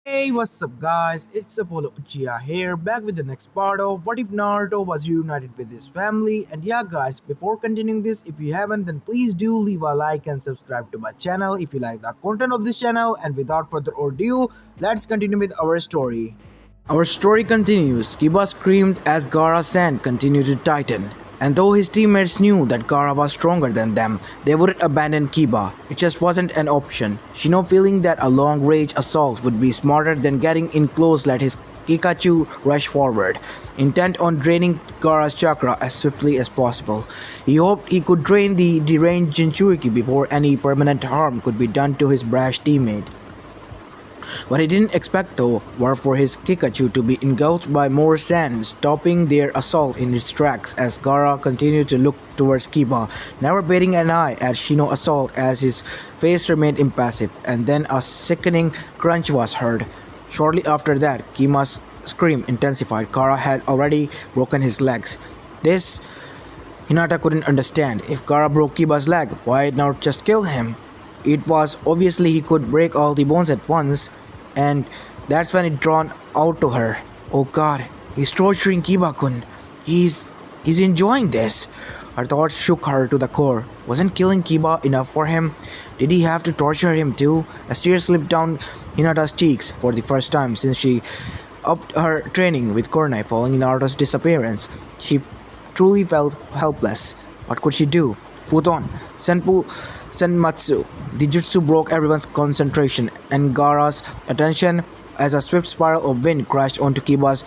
Hey, what's up guys? It's Apollo Uchiha here, back with the next part of What If Naruto Was Reunited with His Family. And yeah guys, before continuing this, if you haven't then please do leave a like and subscribe to my channel if you like the content of this channel. And without further ado, let's continue with our story. Our story continues. Kiba screamed as Gaara's hand continued to tighten. And though his teammates knew that Gaara was stronger than them, they wouldn't abandon Kiba. It just wasn't an option. Shino, feeling that a long-range assault would be smarter than getting in close, let his Kikachu rush forward, intent on draining Gaara's chakra as swiftly as possible. He hoped he could drain the deranged Jinchuriki before any permanent harm could be done to his brash teammate. What he didn't expect though were for his Kikachu to be engulfed by more sand, stopping their assault in its tracks as Gaara continued to look towards Kiba, never batting an eye at Shino's assault as his face remained impassive, and then a sickening crunch was heard. Shortly after that, Kima's scream intensified. Gaara had already broken his legs. This Hinata couldn't understand. If Gaara broke Kiba's leg, why not just kill him? It was obviously he could break all the bones at once, and that's when it drawn out to her. Oh god, he's torturing Kiba-kun. He's enjoying this. Her thoughts shook her to the core. Wasn't killing Kiba enough for him? Did he have to torture him too? A tear slipped down Hinata's cheeks for the first time since she upped her training with Kornai following Naruto's disappearance. She truly felt helpless. What could she do? Futon, Senpu, Senmatsu. The jutsu broke everyone's concentration and Gaara's attention as a swift spiral of wind crashed onto Kiba's,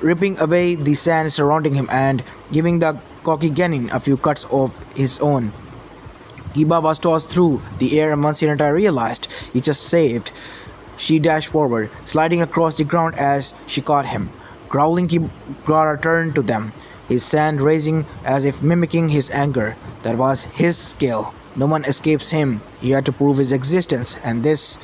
ripping away the sand surrounding him and giving the Kokigenin a few cuts of his own. Kiba was tossed through the air and once Hinata realized he just saved, she dashed forward, sliding across the ground as she caught him. Growling, Gaara turned to them, his hand raising as if mimicking his anger. That was his skill. No one escapes him. He had to prove his existence, and this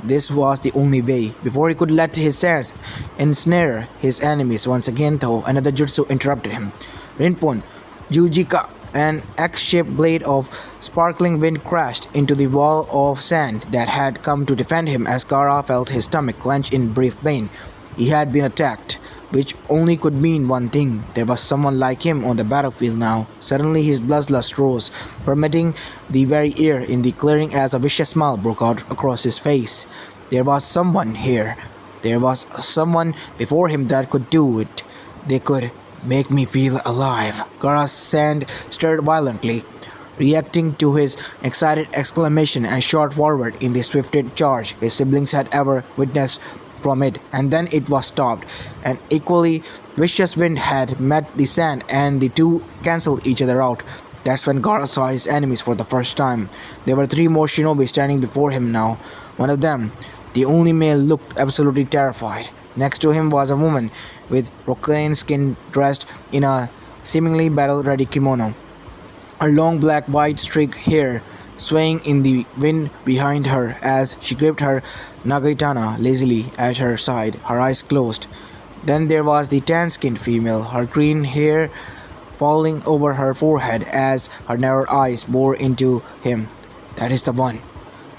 was the only way. Before he could let his hands ensnare his enemies once again though, another jutsu interrupted him. Rinpon, Jujika, an X-shaped blade of sparkling wind crashed into the wall of sand that had come to defend him as Gaara felt his stomach clench in brief pain. He had been attacked, which only could mean one thing. There was someone like him on the battlefield now. Suddenly his bloodlust rose, permitting the very air in the clearing as a vicious smile broke out across his face. There was someone here. There was someone before him that could do it. They could make me feel alive. Gaara's hand stirred violently, reacting to his excited exclamation and shot forward in the swiftest charge his siblings had ever witnessed from it, and then it was stopped. An equally vicious wind had met the sand and the two cancelled each other out. That's when Gaara saw his enemies for the first time. There were three more shinobi standing before him now. One of them, the only male, looked absolutely terrified. Next to him was a woman with Rockland skin dressed in a seemingly battle-ready kimono. Her long black white streaked hair swaying in the wind behind her as she gripped her nagatana lazily at her side, her eyes closed. Then there was the tan-skinned female, her green hair falling over her forehead as her narrowed eyes bored into him. That is the one,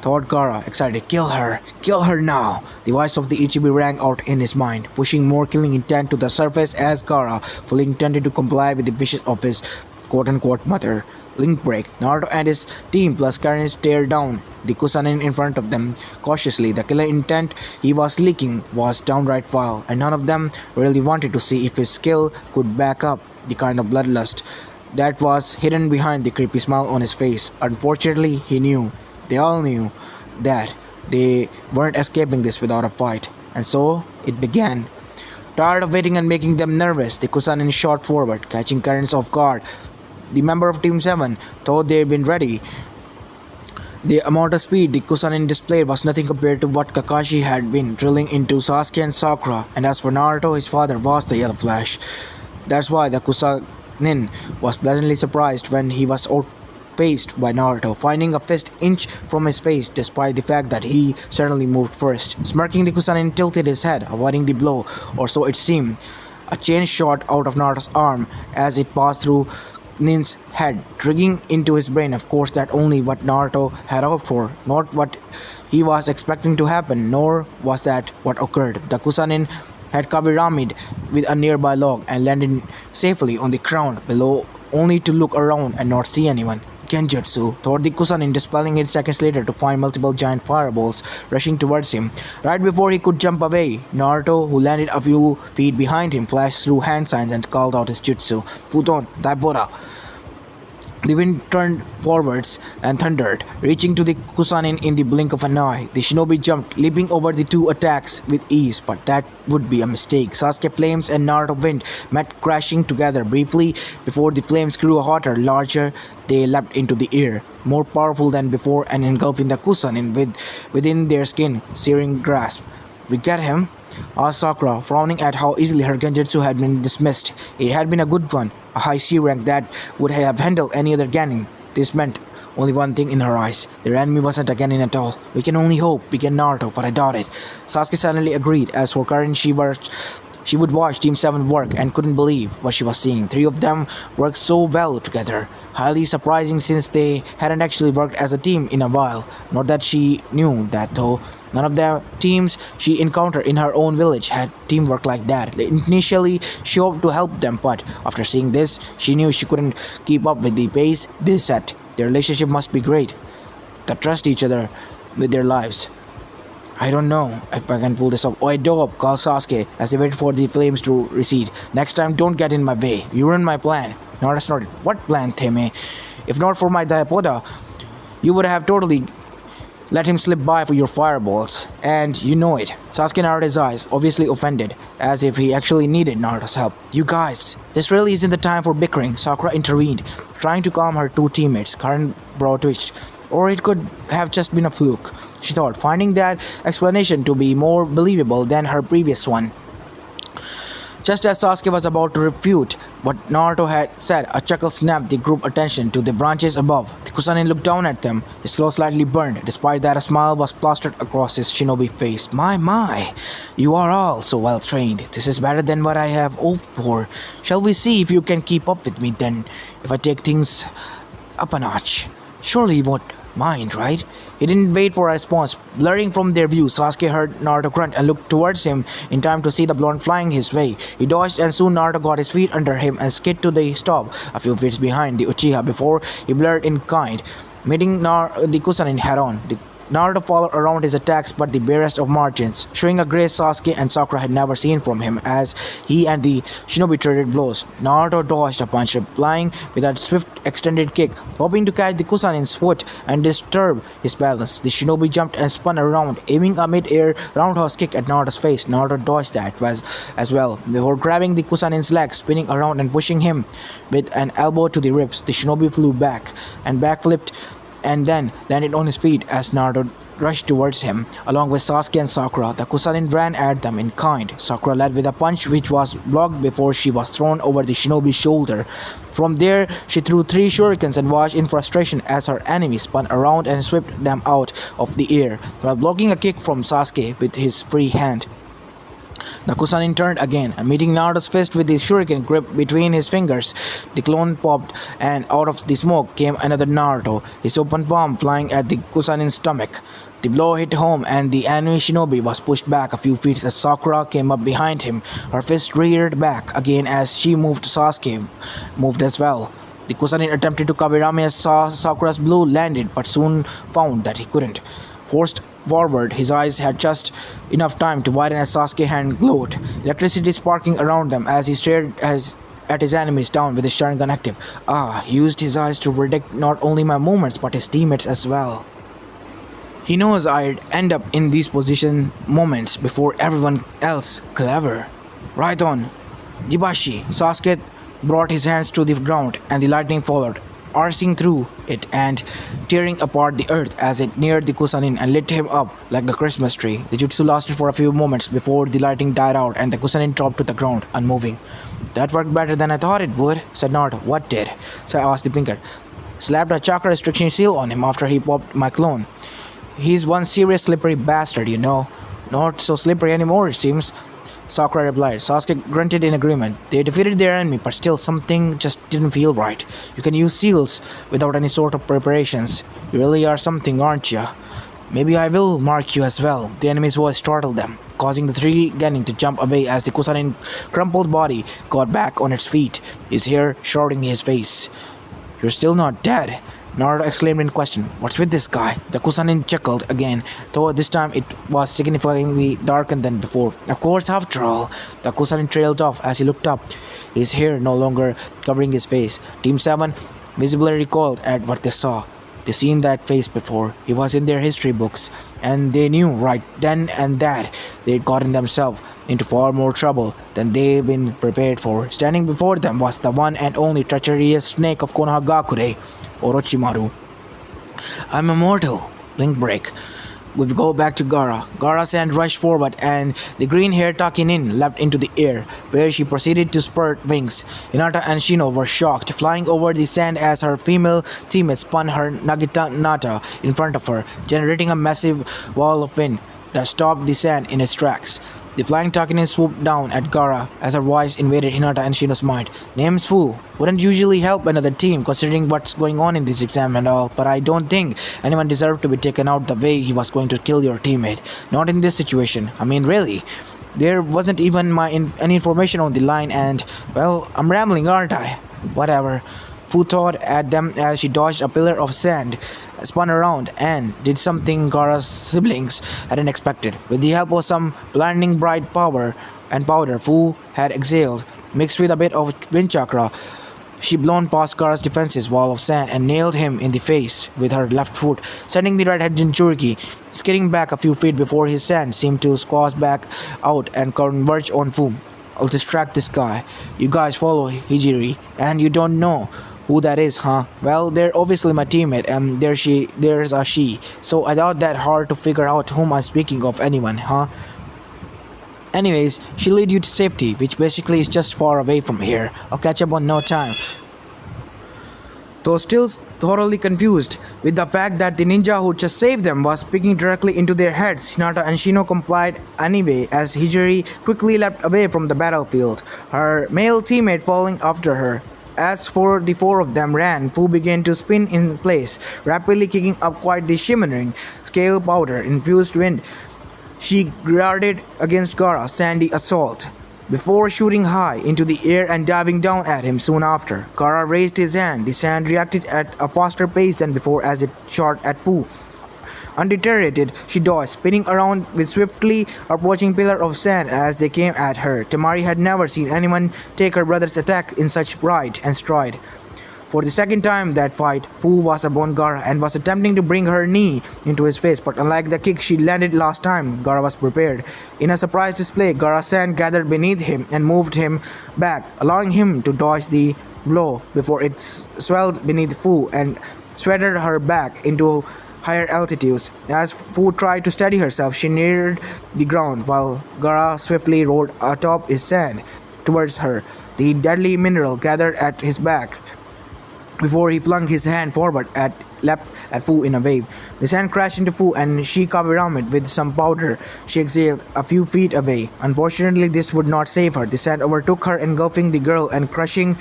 thought Gaara, excited. Kill her! Kill her now! The voice of the Ichibi rang out in his mind, pushing more killing intent to the surface as Gaara fully intended to comply with the wishes of his quote-unquote mother. Link break. Naruto and his team plus Karen stared down the Kusanin in front of them cautiously. The killer intent he was leaking was downright vile, and none of them really wanted to see if his skill could back up the kind of bloodlust that was hidden behind the creepy smile on his face. Unfortunately, he knew. They all knew that they weren't escaping this without a fight. And so, it began. Tired of waiting and making them nervous, the Kusanin shot forward, catching Karen's off guard. The member of Team 7 thought they had been ready. The amount of speed the Kusanin displayed was nothing compared to what Kakashi had been drilling into Sasuke and Sakura, and as for Naruto, his father was the Yellow Flash. That's why the Kusanin was pleasantly surprised when he was outpaced by Naruto, finding a fist inch from his face despite the fact that he certainly moved first. Smirking, the Kusanin tilted his head, avoiding the blow, or so it seemed. A chain shot out of Naruto's arm as it passed through Nin's head, triggering into his brain, of course, that only what Naruto had hoped for, not what he was expecting to happen, nor was that what occurred. The Kusanin had Kavirami'd with a nearby log and landed safely on the ground below, only to look around and not see anyone. Genjutsu, thought the Kusanin, dispelling it seconds later to find multiple giant fireballs rushing towards him. Right before he could jump away, Naruto, who landed a few feet behind him, flashed through hand signs and called out his jutsu, Futon Daibora. The wind turned forwards and thundered, reaching to the Kusanin in the blink of an eye. The shinobi jumped, leaping over the two attacks with ease, but that would be a mistake. Sasuke Flames and Naruto Wind met, crashing together briefly before the flames grew hotter, larger. They leapt into the air, more powerful than before, and engulfing the Kusanin within their skin, searing grasp. We get him? Asked Sakura, frowning at how easily her genjutsu had been dismissed. It had been a good one, a high C rank that would have handled any other Genin. This meant only one thing in her eyes. Their enemy wasn't a Genin at all. We can only hope, began Naruto, but I doubt it. Sasuke silently agreed. As for Karin, she would watch Team 7 work and couldn't believe what she was seeing. Three of them worked so well together. Highly surprising since they hadn't actually worked as a team in a while. Not that she knew that though. None of the teams she encountered in her own village had teamwork like that. Initially, she hoped to help them, but after seeing this, she knew she couldn't keep up with the pace they set. Their relationship must be great. They trust each other with their lives. I don't know if I can pull this off. Oi, dope, called Sasuke as they waited for the flames to recede. Next time, don't get in my way. You ruined my plan. Naruto snorted. What plan, Teme? If not for my Daipoda, you would have totally let him slip by for your fireballs. And you know it. Sasuke narrowed his eyes, obviously offended, as if he actually needed Naruto's help. You guys, this really isn't the time for bickering, Sakura intervened, trying to calm her two teammates. Karen's brow twitched. Or it could have just been a fluke, she thought, finding that explanation to be more believable than her previous one. Just as Sasuke was about to refute what Naruto had said, a chuckle snapped the group's attention to the branches above. The Kusanin looked down at them, his clothes slightly burned. Despite that, a smile was plastered across his shinobi face. My, you are all so well trained. This is better than what I have hoped for. Shall we see if you can keep up with me then, if I take things up a notch? Surely you won't mind, right? He didn't wait for a response. Blurring from their view, Sasuke heard Naruto grunt and looked towards him in time to see the blonde flying his way. He dodged and soon Naruto got his feet under him and skid to the stop a few feet behind the Uchiha before he blurred in kind, meeting the Kusanin head-on. Naruto followed around his attacks but the barest of margins, showing a grace Sasuke and Sakura had never seen from him as he and the shinobi traded blows. Naruto dodged a punch, replying with a swift extended kick, hoping to catch the Kusanin's foot and disturb his balance. The shinobi jumped and spun around, aiming a mid-air roundhouse kick at Naruto's face. Naruto dodged that as well, before grabbing the Kusanin's leg, spinning around and pushing him with an elbow to the ribs. The shinobi flew back and backflipped and then landed on his feet as Naruto rushed towards him. Along with Sasuke and Sakura, the Kusanin ran at them in kind. Sakura led with a punch which was blocked before she was thrown over the shinobi's shoulder. From there, she threw 3 shurikens and watched in frustration as her enemy spun around and swept them out of the air, while blocking a kick from Sasuke with his free hand. The Kusanin turned again, meeting Naruto's fist with his shuriken grip between his fingers. The clone popped, and out of the smoke came another Naruto, his open palm flying at the Kusanin's stomach. The blow hit home, and the enemy shinobi was pushed back a few feet as Sakura came up behind him. Her fist reared back again as she moved. Sasuke moved as well. The Kusanin attempted to Kavirami as Sakura's blow landed, but soon found that he couldn't. Forced forward, his eyes had just enough time to widen as Sasuke's hand glowed, electricity sparking around them as he stared at his enemies down with his Sharingan active. He used his eyes to predict not only my movements but his teammates as well. He knows I'd end up in these position moments before everyone else. Clever. Right on. Jibashi. Sasuke brought his hands to the ground and the lightning followed, arcing through it and tearing apart the earth as it neared the Kusanin and lit him up like a Christmas tree. The jutsu lasted for a few moments before the lightning died out and the Kusanin dropped to the ground, unmoving. That worked better than I thought it would, said Naruto. What did? So I asked the blinker. Slapped a chakra restriction seal on him after he popped my clone. He's one serious slippery bastard, you know. Not so slippery anymore, it seems, Sakura replied. Sasuke grunted in agreement. They defeated their enemy, but still something just didn't feel right. You can use seals without any sort of preparations. You really are something, aren't you? Maybe I will mark you as well. The enemy's voice startled them, causing the three Genin to jump away as the Kusanin crumpled body got back on its feet, his hair shrouding his face. You're still not dead, Naruto exclaimed in question. What's with this guy? The Kusanin chuckled again, though this time it was significantly darker than before. Of course, after all, the Kusanin trailed off as he looked up, his hair no longer covering his face. Team 7 visibly recoiled at what they saw. They'd seen that face before. He was in their history books, and they knew right then and that they'd gotten themselves into far more trouble than they'd been prepared for. Standing before them was the one and only treacherous snake of Konohagakure, Orochimaru. I'm immortal. Link break. We go back to Gaara. Gaara-san rushed forward and the green-haired Takinin leapt into the air, where she proceeded to spurt wings. Hinata and Shino were shocked, flying over the sand as her female teammate spun her Nagita in front of her, generating a massive wall of wind that stopped the sand in its tracks. The flying Takinin swooped down at Gaara as her voice invaded Hinata and Shino's mind. Name's Fu. Wouldn't usually help another team considering what's going on in this exam and all, but I don't think anyone deserved to be taken out the way he was going to kill your teammate. Not in this situation. I mean, really. There wasn't even any information on the line and, well, I'm rambling, aren't I? Whatever. Fu thought at them as she dodged a pillar of sand, spun around, and did something Gaara's siblings hadn't expected. With the help of some blinding bright power and powder Fu had exhaled, mixed with a bit of wind chakra, she blown past Gaara's defenses wall of sand and nailed him in the face with her left foot, sending the right-hand Jinchuriki skidding back a few feet before his sand seemed to squash back out and converge on Fu. I'll distract this guy. You guys follow Hijiri, and you don't know who that is, huh? Well, they're obviously my teammate, and there's a she. So I doubt that hard to figure out whom I'm speaking of anyone, huh? Anyways, she'll lead you to safety, which basically is just far away from here. I'll catch up on no time. Though still thoroughly confused with the fact that the ninja who just saved them was speaking directly into their heads, Hinata and Shino complied anyway as Hijiri quickly leapt away from the battlefield, her male teammate following after her. As for the four of them ran, Fu began to spin in place, rapidly kicking up quite the shimmering scale powder-infused wind. She guarded against Gaara's sandy assault, before shooting high into the air and diving down at him soon after. Gaara raised his hand. The sand reacted at a faster pace than before as it shot at Fu. Undeterred, she dodged, spinning around with swiftly approaching pillar of sand as they came at her. Temari had never seen anyone take her brother's attack in such pride and stride. For the second time that fight, Fu was upon Gaara and was attempting to bring her knee into his face, but unlike the kick she landed last time, Gaara was prepared. In a surprise display, Gaara's sand gathered beneath him and moved him back, allowing him to dodge the blow before it swelled beneath Fu and sweated her back into higher altitudes. As Fu tried to steady herself, she neared the ground while Gaara swiftly rode atop his sand towards her. The deadly mineral gathered at his back before he flung his hand forward and leapt at Fu in a wave. The sand crashed into Fu and she covered it with some powder she exhaled a few feet away. Unfortunately, this would not save her. The sand overtook her, engulfing the girl and crushing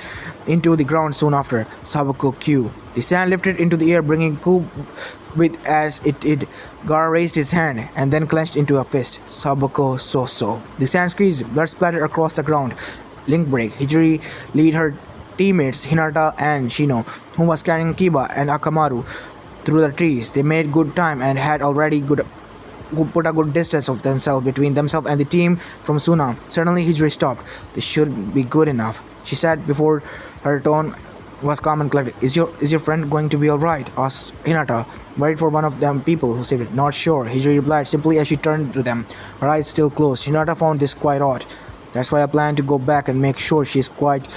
into the ground soon after. Sabako Q. The sand lifted into the air, bringing Ku with as it did. Gaara raised his hand and then clenched into a fist. Sabako Soso. The sand squeezed, blood splattered across the ground. Link break. Hijiri lead her teammates Hinata and Shino, who was carrying Kiba and Akamaru, through the trees. They made good time and had already put a good distance of themselves between themselves and the team from Suna. Suddenly Hijiri stopped. This should be good enough, she said before her tone was calm and collected. Is your friend going to be alright? Asked Hinata, worried for one of them people who saved it. Not sure, Hijiri replied simply as she turned to them, her eyes still closed. Hinata found this quite odd. That's why I plan to go back and make sure she's quite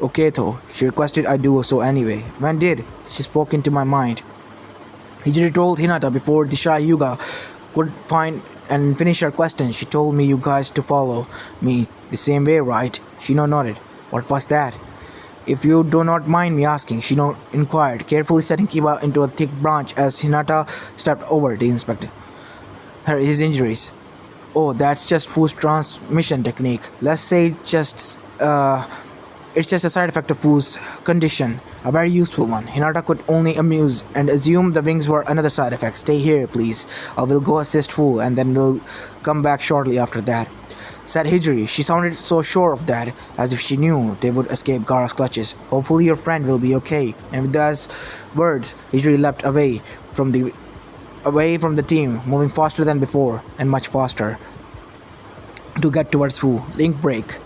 okay though. She requested I do so anyway. When did? She spoke into my mind. Hijiri told Hinata before the shy Yuga could find and finish her question. She told me you guys to follow me the same way, right? Shino nodded. What was that? If you do not mind me asking, Shino inquired, carefully setting Kiba into a thick branch as Hinata stepped over the inspector. His injuries. Oh, that's just Fu's transmission technique. Let's say just It's just a side effect of Wu's condition, a very useful one. Hinata could only amuse and assume the wings were another side effect. Stay here, please. I will go assist Wu and then we'll come back shortly after that, said Hijiri. She sounded so sure of that, as if she knew they would escape Gaara's clutches. Hopefully your friend will be okay. And with those words, Hijiri leapt away from the team, moving faster than before, and much faster, to get towards Wu. Link break.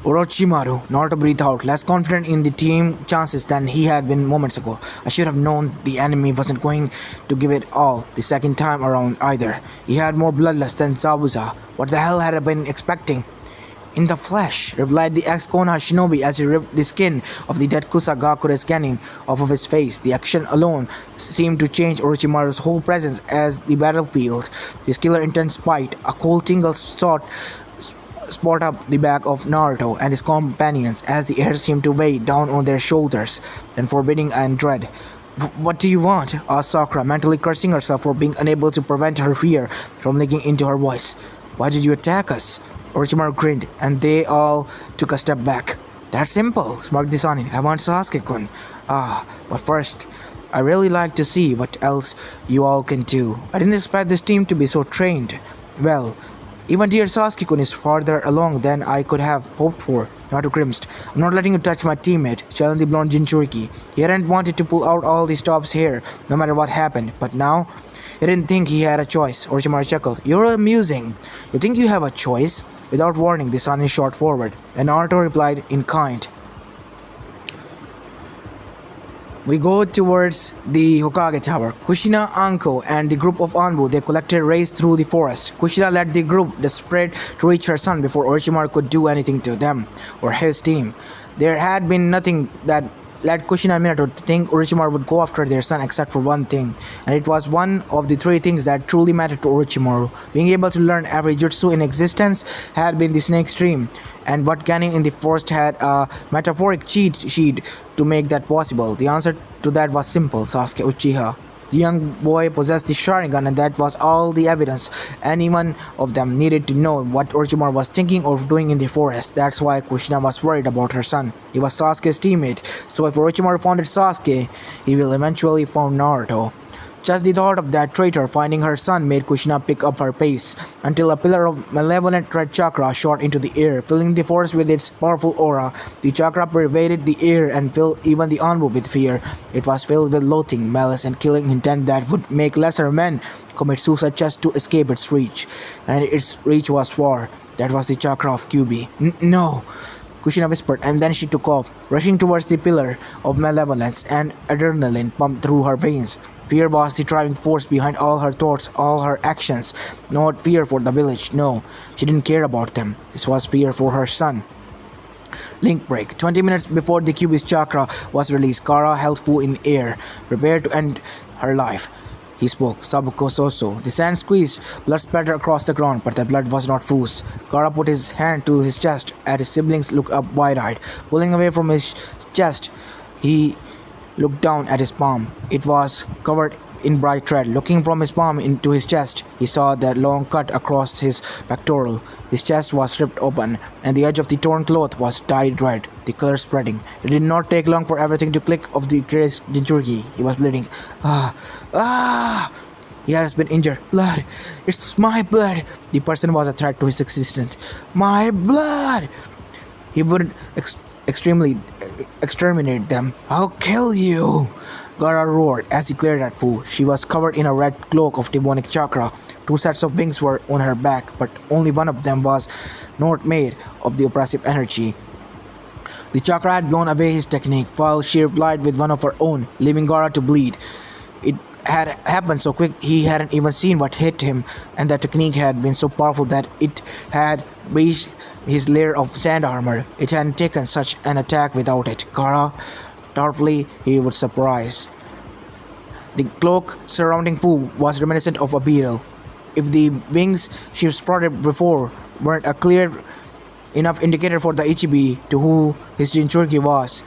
Orochimaru, Naruto breathed out, less confident in the team chances than he had been moments ago. I should have known the enemy wasn't going to give it all the second time around either. He had more bloodlust than Zabuza. What the hell had I been expecting? In the flesh, replied the ex-Konoha shinobi as he ripped the skin of the dead Kusagakure's Genin off of his face. The action alone seemed to change Orochimaru's whole presence as the battlefield. His killer intent spite, a cold tingle spot up the back of Naruto and his companions as the air seemed to weigh down on their shoulders, then forbidding and dread. What do you want? Asked Sakura, mentally cursing herself for being unable to prevent her fear from leaking into her voice. Why did you attack us? Orochimaru grinned, and they all took a step back. That's simple, smirked the Sanin. I want Sasuke-kun. But first, I really like to see what else you all can do. I didn't expect this team to be so trained. Well, even dear Sasuke-kun is farther along than I could have hoped for. Naruto grimaced. I'm not letting you touch my teammate, challenged the blonde Jinchuriki. He hadn't wanted to pull out all the stops here, no matter what happened, but now he didn't think he had a choice. Orochimaru chuckled. You're amusing. You think you have a choice? Without warning, the Sanin shot forward, and Naruto replied in kind. We go towards the Hokage Tower. Kushina, Anko, and the group of Anbu they collected raced through the forest. Kushina led the group desperate to reach her son before Orochimaru could do anything to them or his team. There had been nothing that led Kushina and Minato to think Orochimaru would go after their son except for one thing, and it was one of the three things that truly mattered to Orochimaru. Being able to learn every jutsu in existence had been the snake's dream, and what Genin in the forest had a metaphoric cheat sheet to make that possible. The answer to that was simple: Sasuke Uchiha. The young boy possessed the Sharingan, and that was all the evidence any one of them needed to know what Orochimaru was thinking or doing in the forest. That's why Kushina was worried about her son. He was Sasuke's teammate, so if Orochimaru found Sasuke, he will eventually find Naruto. Just the thought of that traitor finding her son made Kushina pick up her pace, until a pillar of malevolent red chakra shot into the air, filling the forest with its powerful aura. The chakra pervaded the air and filled even the Anbu with fear. It was filled with loathing, malice, and killing intent that would make lesser men commit suicide just to escape its reach. And its reach was far. That was the chakra of Kyuubi. No! Kushina whispered, and then she took off, rushing towards the pillar of malevolence, and adrenaline pumped through her veins. Fear was the driving force behind all her thoughts, all her actions. Not fear for the village, no. She didn't care about them. This was fear for her son. Link break. 20 minutes before the Kyuubi's chakra was released, Gaara held Fu in the air, prepared to end her life. He spoke, Sabuko Soso. The sand squeezed, blood splattered across the ground, but the blood was not Fu's. Gaara put his hand to his chest, and his siblings looked up wide-eyed. Pulling away from his chest, he looked down at his palm. It was covered in bright red. Looking from his palm into his chest, he saw that long cut across his pectoral. His chest was ripped open, and the edge of the torn cloth was dyed red, the color spreading. It did not take long for everything to click of the crazed Jinchuriki. He was bleeding. He has been injured. Blood. It's my blood. The person was a threat to his existence. My blood. He wouldn't exterminate them. I'll kill you. Gaara roared as he glared at Fu. She was covered in a red cloak of demonic chakra. Two sets of wings were on her back, but only one of them was not made of the oppressive energy. The chakra had blown away his technique, while she replied with one of her own, leaving Gaara to bleed. It had happened so quick he hadn't even seen what hit him, and the technique had been so powerful that it had breached his layer of sand armor. It hadn't taken such an attack without it. Gaara, doubtfully, he was surprised. The cloak surrounding Fu was reminiscent of a beetle. If the wings she spotted before weren't a clear enough indicator for the Ichibi to who his Jinchuriki was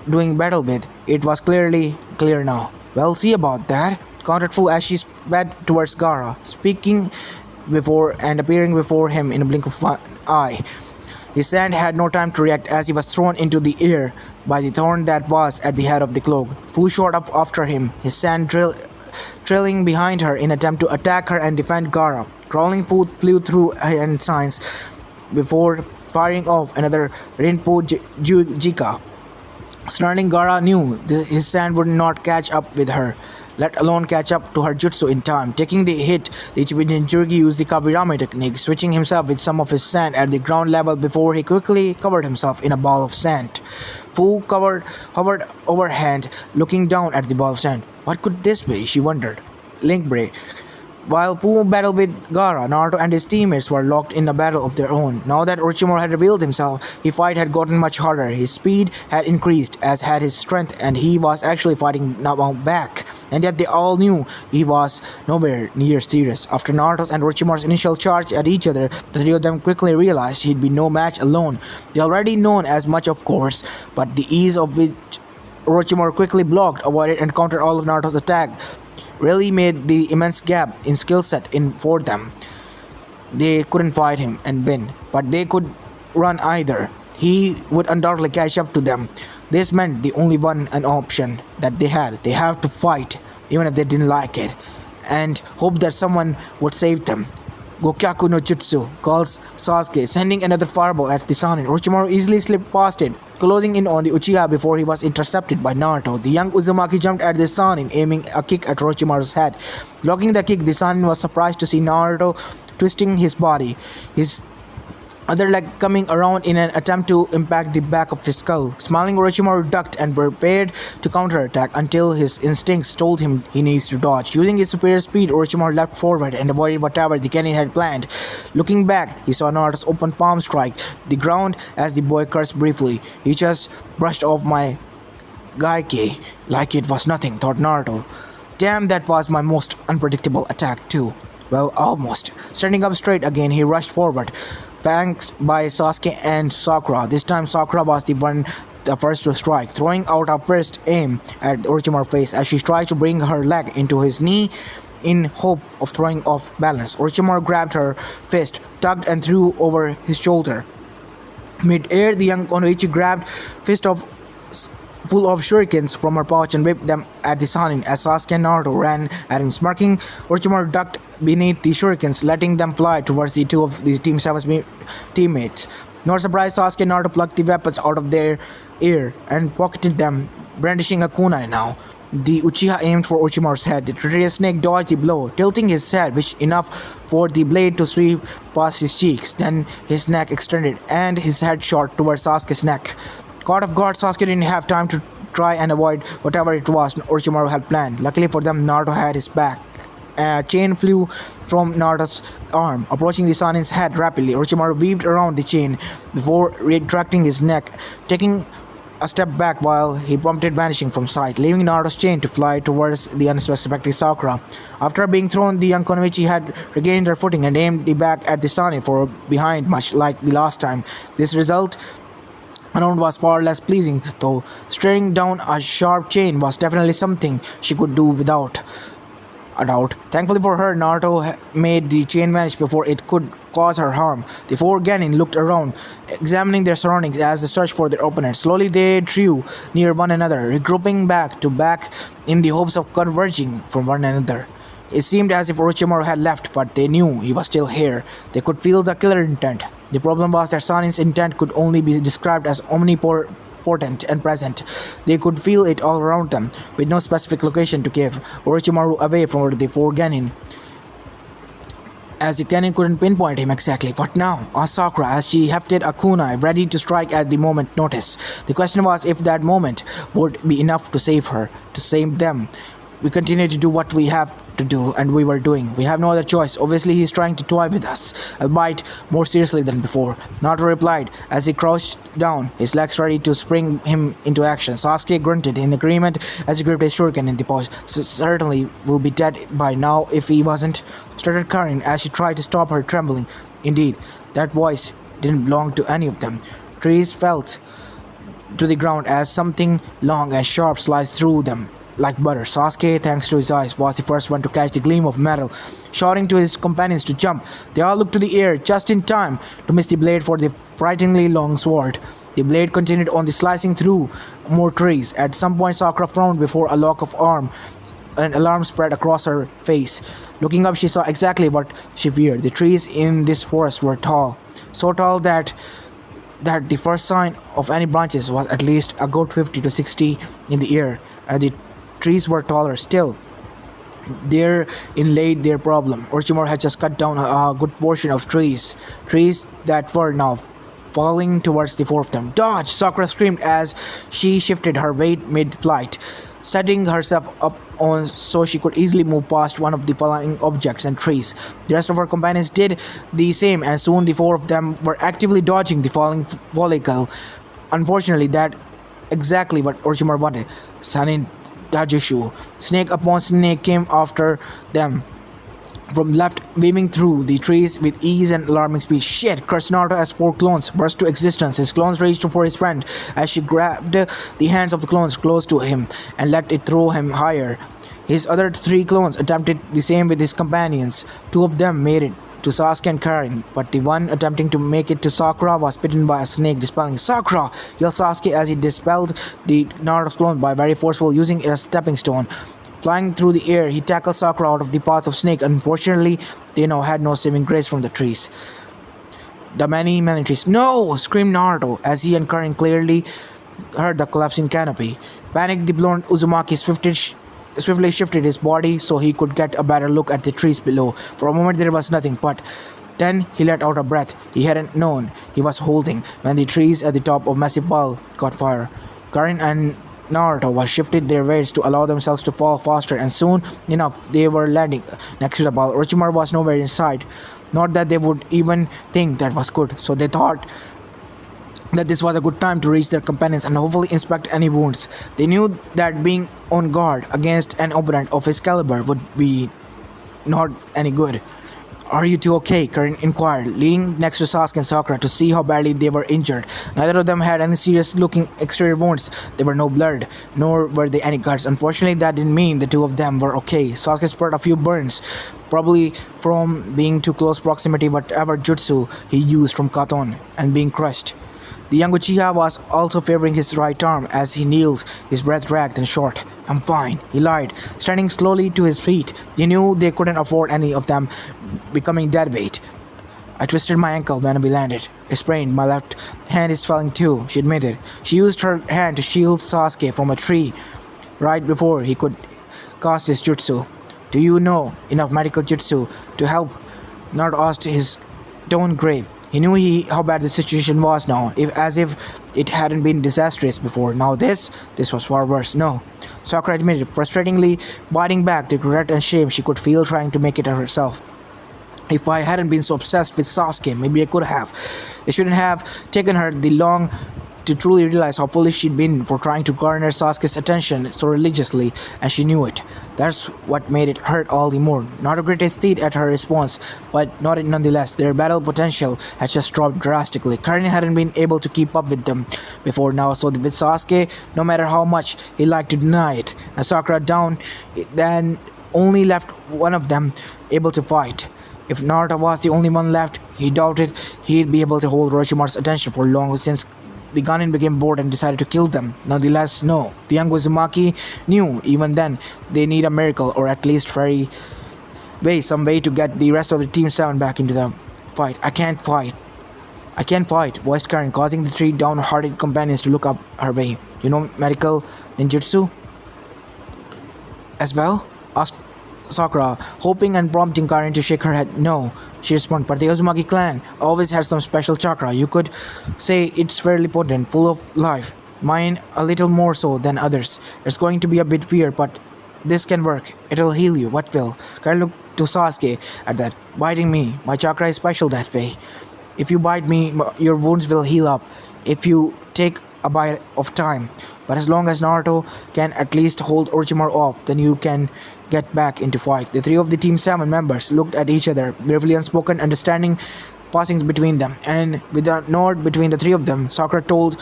doing battle with, it was clearly clear now. Well, see about that, countered Fu as she sped towards Gaara, speaking before and appearing before him in a blink of an eye. His hand had no time to react as he was thrown into the air by the thorn that was at the head of the cloak. Fu shot up after him, his hand trailing behind her in attempt to attack her and defend Gara. Crawling Fu flew through hand signs before firing off another Rinpo Jika. Snarling, Gara knew his sand would not catch up with her, let alone catch up to her jutsu in time. Taking the hit, the Jinchuriki used the Kavirame technique, switching himself with some of his sand at the ground level before he quickly covered himself in a ball of sand. Fu hovered overhand, looking down at the ball of sand. What could this be? She wondered. Link break. While Fu battled with Gara, Naruto and his teammates were locked in a battle of their own. Now that Orochimaru had revealed himself, his fight had gotten much harder. His speed had increased, as had his strength, and he was actually fighting now back. And yet they all knew he was nowhere near serious. After Naruto's and Orochimaru's initial charge at each other, the three of them quickly realized he'd be no match alone. They already known as much, of course, but the ease of which Orochimaru quickly blocked, avoided, and countered all of Naruto's attack really made the immense gap in skill set in for them. They couldn't fight him and win, but they could run either. He would undoubtedly catch up to them. This meant the only an option that they had. They have to fight, even if they didn't like it, and hope that someone would save them. Gokyaku no Jutsu calls Sasuke, sending another fireball at the Sannin. Orochimaru easily slipped past it, closing in on the Uchiha before he was intercepted by Naruto. The young Uzumaki jumped at the Sannin, aiming a kick at Orochimaru's head. Blocking the kick, the Sannin was surprised to see Naruto twisting his body, his other leg coming around in an attempt to impact the back of his skull. Smiling, Orochimaru ducked and prepared to counterattack until his instincts told him he needs to dodge. Using his superior speed, Orochimaru leapt forward and avoided whatever the Genin had planned. Looking back, he saw Naruto's open palm strike the ground as the boy cursed briefly. He just brushed off my Gaike like it was nothing, thought Naruto. Damn, that was my most unpredictable attack too. Well, almost. Standing up straight again, he rushed forward, flanked by Sasuke and Sakura. This time Sakura was the first to strike, throwing out a first aim at Orochimaru's face as she tried to bring her leg into his knee in hope of throwing off balance. Orochimaru grabbed her fist, tugged and threw over his shoulder. Mid-air, the young Konoichi grabbed fist full of shurikens from her pouch and whipped them at the Sannin as Sasuke and Naruto ran at him. Smirking, Orochimaru ducked beneath the shurikens, letting them fly towards the two of the Team 7's teammates. Not surprised, Sasuke and Naruto plucked the weapons out of their ear and pocketed them, brandishing a kunai now. The Uchiha aimed for Orochimaru's head. The traitorous snake dodged the blow, tilting his head, which enough for the blade to sweep past his cheeks. Then his neck extended, and his head shot towards Sasuke's neck. Caught off guard, Sasuke didn't have time to try and avoid whatever it was Orochimaru had planned. Luckily for them, Naruto had his back. A chain flew from Naruto's arm, approaching the Sannin's head rapidly. Orochimaru weaved around the chain before retracting his neck, taking a step back while he prompted vanishing from sight, leaving Naruto's chain to fly towards the unsuspecting Sakura. After being thrown, the young Konoichi had regained her footing and aimed the back at the Sannin for behind, much like the last time. This result round was far less pleasing, though staring down a sharp chain was definitely something she could do without a doubt. Thankfully for her, Naruto made the chain vanish before it could cause her harm. The four Genin looked around, examining their surroundings as they searched for their opponent. Slowly they drew near one another, regrouping back to back in the hopes of converging from one another. It seemed as if Orochimaru had left, but they knew he was still here. They could feel the killer intent. The problem was that Sannin's intent could only be described as omnipotent and present. They could feel it all around them, with no specific location to give Orochimaru away from the four Genin, as the Genin couldn't pinpoint him exactly. What now? Asked Sakura as she hefted a kunai, ready to strike at the moment noticed. The question was if that moment would be enough to save her, to save them. We continue to do what we have to do, and we were doing. We have no other choice. Obviously, he's trying to toy with us, albeit more seriously than before. Naruto replied as he crouched down, his legs ready to spring him into action. Sasuke grunted in agreement as he gripped his shuriken in the pouch. Certainly will be dead by now if he wasn't, started Karin as she tried to stop her, trembling. Indeed, that voice didn't belong to any of them. Trees fell to the ground as something long and sharp sliced through them. like butter. Sasuke, thanks to his eyes, was the first one to catch the gleam of metal, shouting to his companions to jump. They all looked to the air just in time to miss the blade for the frighteningly long sword. The blade continued on the slicing through more trees. At some point, Sakura frowned before a lock of arm. An alarm spread across her face. Looking up, she saw exactly what she feared. The trees in this forest were tall, so tall that the first sign of any branches was at least a good 50 to 60 in the air, and the trees were taller still. There inlaid their problem. Orochimaru had just cut down a good portion of trees that were now falling towards the four of them. Dodge! Sakura screamed as she shifted her weight mid-flight, setting herself up on so she could easily move past one of the falling objects and trees. The rest of her companions did the same, and soon the four of them were actively dodging the falling vehicle. Unfortunately, that exactly what Orochimaru wanted. Sanin Dajushu. Snake upon snake came after them from left, weaving through the trees with ease and alarming speed. Shit! Cursed Naruto as four clones burst to existence. His clones reached for his friend as she grabbed the hands of the clones close to him and let it throw him higher. His other three clones attempted the same with his companions. Two of them made it to Sasuke and Karin, but the one attempting to make it to Sakura was bitten by a snake, dispelling. Sakura! Yelled Sasuke as he dispelled the Naruto's clone by very forceful, using it as a stepping stone. Flying through the air, he tackled Sakura out of the path of snake. Unfortunately, they now had no saving grace from the trees. The many trees. No! Screamed Naruto as he and Karin clearly heard the collapsing canopy. Panicked, the blonde Uzumaki swiftly shifted his body so he could get a better look at the trees below. For a moment there was nothing, but then he let out a breath he hadn't known he was holding when the trees at the top of massive ball caught fire. Karin and Naruto was shifted their weights to allow themselves to fall faster, and soon enough they were landing next to the ball. Orochimaru was nowhere in sight. Not that they would even think that was good, so they thought that this was a good time to reach their companions and hopefully inspect any wounds. They knew that being on guard against an opponent of his caliber would be not any good. Are you two okay? Karin inquired, leaning next to Sasuke and Sakura to see how badly they were injured. Neither of them had any serious-looking exterior wounds. They were no blood, nor were they any cuts. Unfortunately, that didn't mean the two of them were okay. Sasuke spurred a few burns, probably from being too close proximity whatever jutsu he used from Katon and being crushed. The young Uchiha was also favoring his right arm as he kneeled, his breath ragged and short. I'm fine, he lied, standing slowly to his feet. He knew they couldn't afford any of them becoming dead weight. I twisted my ankle when we landed. I sprained. My left hand is swelling too, she admitted. She used her hand to shield Sasuke from a tree right before he could cast his jutsu. Do you know enough medical jutsu to help? Naruto asked, his tone grave. He knew how bad the situation was now, as if it hadn't been disastrous before. Now this was far worse. No, Sakura admitted, frustratingly biting back the regret and shame she could feel trying to make it herself. If I hadn't been so obsessed with Sasuke, maybe I could have. It shouldn't have taken her the long to truly realize how foolish she'd been for trying to garner Sasuke's attention so religiously, and she knew it. That's what made it hurt all the more. Not a greatest deed at her response, but not nonetheless. Their battle potential had just dropped drastically. Karin hadn't been able to keep up with them before now, so with Sasuke, no matter how much he liked to deny it, and Sakura down, then only left one of them able to fight. If Naruto was the only one left, he doubted he'd be able to hold Orochimaru's attention for long, since the Ganin became bored and decided to kill them. Nonetheless, no. The young Uzumaki knew even then they need a miracle, or at least some way to get the rest of the Team 7 back into the fight. I can't fight, voiced Karin, causing the three downhearted companions to look up her way. You know medical ninjutsu as well? Asked Sakura, hoping and prompting Karin to shake her head. No, she responded, but the Uzumaki clan always has some special chakra. You could say it's fairly potent, full of life. Mine a little more so than others. It's going to be a bit weird, but this can work. It'll heal you. What will? Karin looked to Sasuke at that. Biting me. My chakra is special that way. If you bite me, your wounds will heal up. If you take a bite of time. But as long as Naruto can at least hold Orochimaru off, then you can get back into fight. The three of the Team 7 members looked at each other, briefly unspoken understanding passing between them, and with a nod between the three of them, Sakura told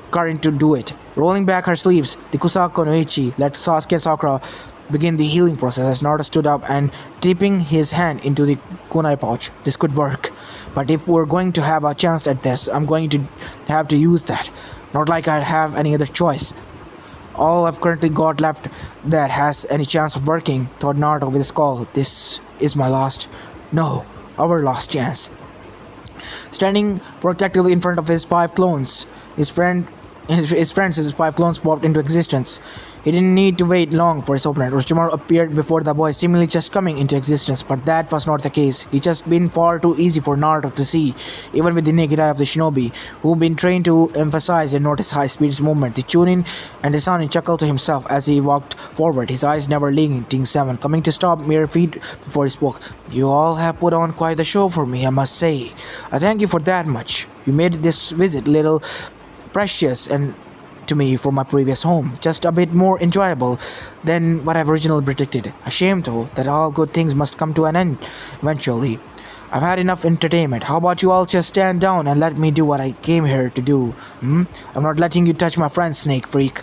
courage to do it. Rolling back her sleeves, the Kusako no Ichi let Sasuke Sakura begin the healing process as Naruto stood up and dipping his hand into the kunai pouch. This could work. But if we're going to have a chance at this, I'm going to have to use that. Not like I have any other choice. All I've currently got left that has any chance of working, thought Naruto with a scowl. This is my last, no, our last chance. Standing protectively in front of his five clones, his friends' five clones popped into existence. He didn't need to wait long for his opponent. Orochimaru appeared before the boy, seemingly just coming into existence, but that was not the case. He just been far too easy for Naruto to see, even with the naked eye of the shinobi, who've been trained to emphasize and notice high-speed movement. The Chunin and the Sanin chuckled to himself as he walked forward, his eyes never leaving Seven, coming to stop mere feet before he spoke. You all have put on quite the show for me, I must say. I thank you for that much. You made this visit little precious and to me for my previous home, just a bit more enjoyable than what I've originally predicted. A shame though that all good things must come to an end eventually. I've had enough entertainment. How about you all just stand down and let me do what I came here to do? I'm not letting you touch my friend, snake freak.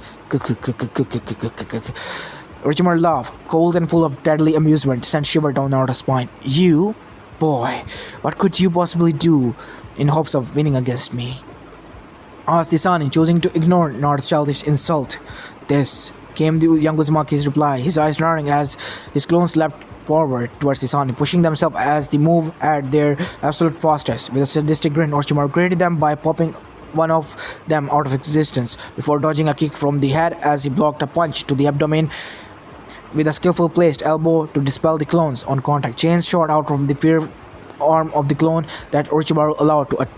Orochimaru laughed, cold and full of deadly amusement, sent shiver down Naruto's spine. You? Boy, what could you possibly do in hopes of winning against me? Asked the Sanin, choosing to ignore Naruto's childish insult. This came the young Uzumaki's reply, his eyes narrowing as his clones leapt forward towards the Sanin, pushing themselves as they moved at their absolute fastest. With a sadistic grin, Orochimaru greeted them by popping one of them out of existence before dodging a kick from the head as he blocked a punch to the abdomen with a skillful placed elbow to dispel the clones on contact. Chains shot out from the fear arm of the clone that Orochimaru allowed to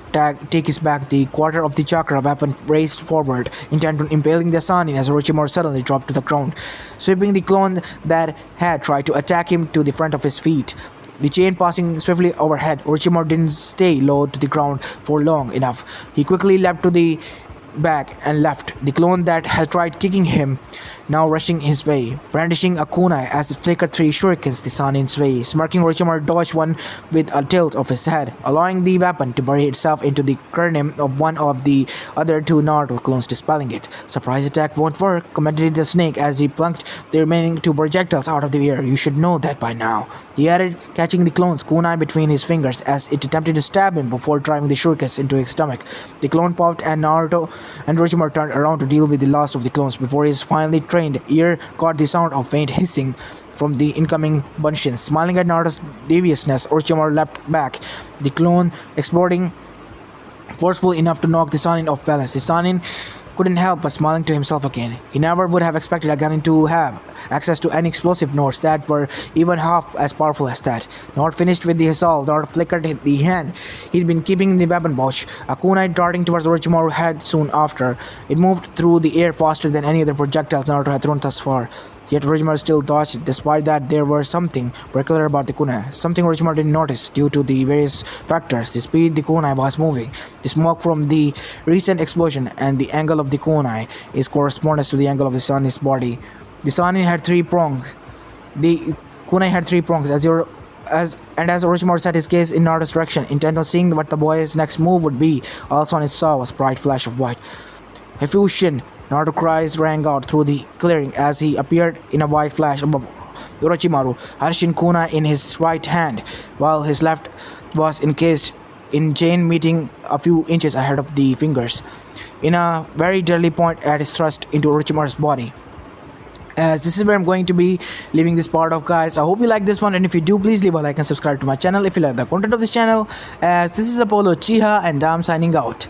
take his back. The quarter of the chakra weapon raced forward, intent on impaling the Sanin as Orochimaru suddenly dropped to the ground, sweeping the clone that had tried to attack him to the front of his feet. The chain passing swiftly overhead, Orochimaru didn't stay low to the ground for long enough. He quickly leapt to the back and left. The clone that had tried kicking him now rushing his way, brandishing a kunai as it flickered three shurikens the Sanin's way. Smirking, Orochimaru dodged one with a tilt of his head, allowing the weapon to bury itself into the cranium of one of the other two Naruto clones, dispelling it. Surprise attack won't work, commented the snake as he plunked the remaining two projectiles out of the air. You should know that by now, he added, catching the clone's kunai between his fingers as it attempted to stab him before driving the shurikens into his stomach. The clone popped and Naruto and Orochimaru turned around to deal with the last of the clones before his finally trained ear caught the sound of faint hissing from the incoming bunchins. Smiling at Naruto's deviousness, Orochimaru leapt back, the clone exploding forceful enough to knock the Sanin off balance. The Sanin couldn't help but smiling to himself again. He never would have expected a Ganin to have access to any explosive notes that were even half as powerful as that. Not finished with the assault, Naruto flickered the hand he'd been keeping in the weapon pouch. A kunai darting towards Orochimaru's head soon after. It moved through the air faster than any other projectile Naruto had thrown thus far. Yet Orochimaru still dodged it. Despite that, there was something peculiar about the kunai. Something Orochimaru didn't notice due to the various factors. The speed the kunai was moving, the smoke from the recent explosion, and the angle of the kunai is correspondence to the angle of the Sanin's body. The Sanin had three prongs. The kunai had three prongs as Orochimaru set his gaze in Naruto's direction, intent on seeing what the boy's next move would be, all Sanin saw was a bright flash of white. Effusion! Naruto's cries rang out through the clearing as he appeared in a white flash above Orochimaru, Harishin kunai in his right hand, while his left was encased in chain meeting a few inches ahead of the fingers, in a very deadly point at his thrust into Orochimaru's body. As this is where I'm going to be leaving this part of, guys. I hope you like this one, and if you do, please leave a like and subscribe to my channel if you like the content of this channel. As this is Apollo Uchiha and I'm signing out.